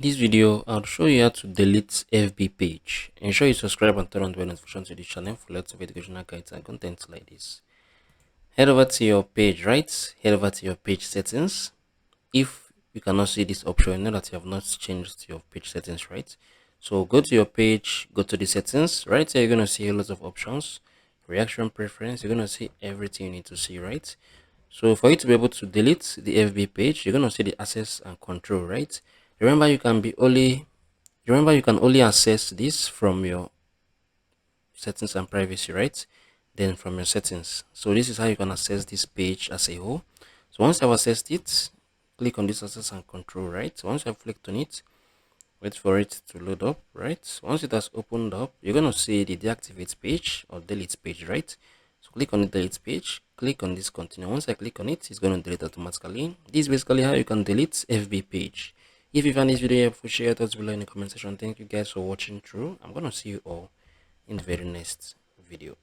In this video, I'll show you how to delete FB page. Ensure you subscribe and turn on the bell notification to this channel for lots of educational guides and content like this. Head over to your page, right? Head over to your page settings. If you cannot see this option, you know that you have not changed your page settings, right? So go to your page, go to the settings. Right here, you're going to see a lot of options. Reaction preference, you're going to see everything you need to see, right? So for you to be able to delete the FB page, you're going to see the access and control, right? Remember, you can only access this from your settings and privacy, right? Then from your settings. So this is how you can access this page as a whole. So once I've accessed it, click on this access and control, right? Once I've clicked on it, wait for it to load up, right? Once it has opened up, you're going to see the deactivate page or delete page, right? So click on the delete page, click on this continue. Once I click on it, it's going to delete automatically. This is basically how you can delete FB page. If you found this video helpful, share your thoughts below in the comment section. Thank you guys for watching through. I'm going to see you all in the very next video.